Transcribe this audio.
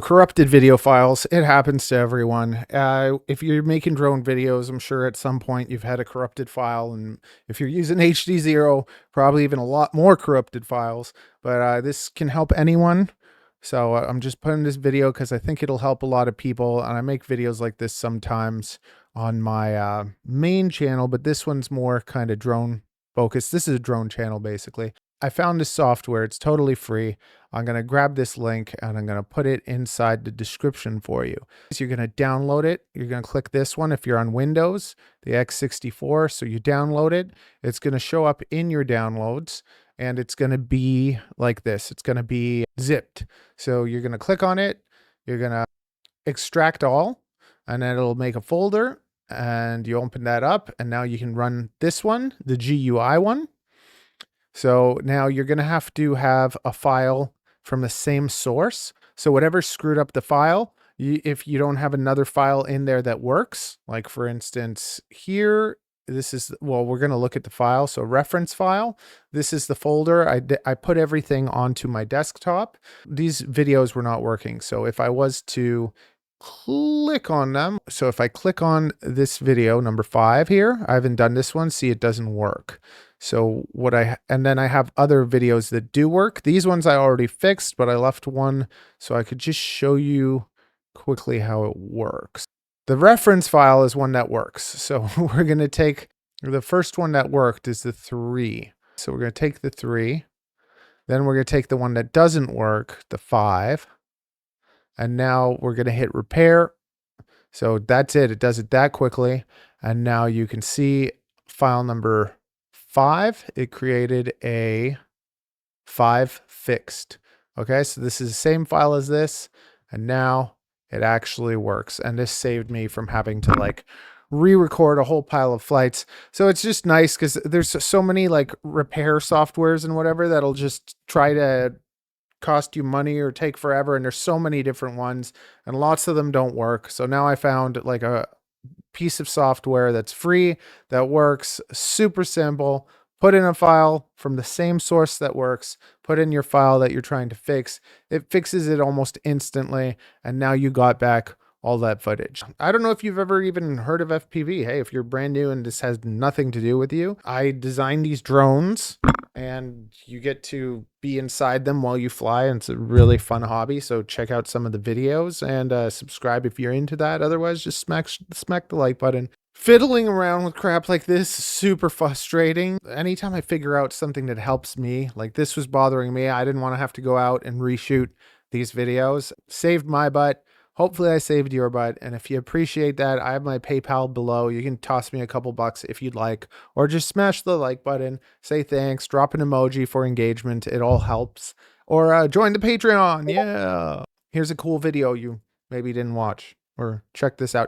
corrupted video files. It happens to everyone. If you're making drone videos, I'm sure at some point you've had a corrupted file, and if you're using HD0, probably even a lot more corrupted files. But this can help anyone. So I'm just putting this video because I think it'll help a lot of people, and I make videos like this sometimes on my main channel, but this one's more kind of drone focused. This is a drone channel, basically. I found this software. It's totally free. I'm going to grab this link and I'm going to put it inside the description for you. So you're going to download it. You're going to click this one if you're on Windows, the X64. So you download it. It's going to show up in your downloads and it's going to be like this. It's going to be zipped. So you're going to click on it. You're going to extract all, and then it'll make a folder, and you open that up, and now you can run this one, the GUI one. So now you're going to have a file from the same source. So whatever screwed up the file, if you don't have another file in there that works, like for instance here, this is, well, we're going to look at the file. So reference file, this is the folder. I put everything onto my desktop. These videos were not working. So if I was to click on them, so if I click on this video, number 5 here, I haven't done this one. See, it doesn't work. So and then I have other videos that do work. These ones I already fixed, but I left one so I could just show you quickly how it works. The reference file is one that works. So we're going to take the first one that worked is the 3. So we're going to take the 3. Then we're going to take the one that doesn't work, the 5. And now we're going to hit repair. So that's it. It does it that quickly. And now you can see file number 5. It created a 5 fixed. Okay, so this is the same file as this. And now it actually works. And this saved me from having to like re-record a whole pile of flights. So it's just nice because there's so many like repair softwares and whatever that'll just try to cost you money or take forever, and there's so many different ones and lots of them don't work. So now I found like a piece of software that's free, that works, super simple. Put in a file from the same source that works, put in your file that you're trying to fix. It fixes it almost instantly, and now you got back all that footage. I don't know if you've ever even heard of FPV. Hey, if you're brand new and this has nothing to do with you, I designed these drones and you get to be inside them while you fly, and it's a really fun hobby. So check out some of the videos and subscribe if you're into that. Otherwise, just smack the like button. Fiddling around with crap like this is super frustrating. Anytime I figure out something that helps me, like this was bothering me, I didn't want to have to go out and reshoot these videos. Saved my butt. Hopefully I saved your butt. And if you appreciate that, I have my PayPal below. You can toss me a couple bucks if you'd like, or just smash the like button, say thanks, drop an emoji for engagement. It all helps. Or join the Patreon. Yeah. Here's a cool video you maybe didn't watch, or check this out.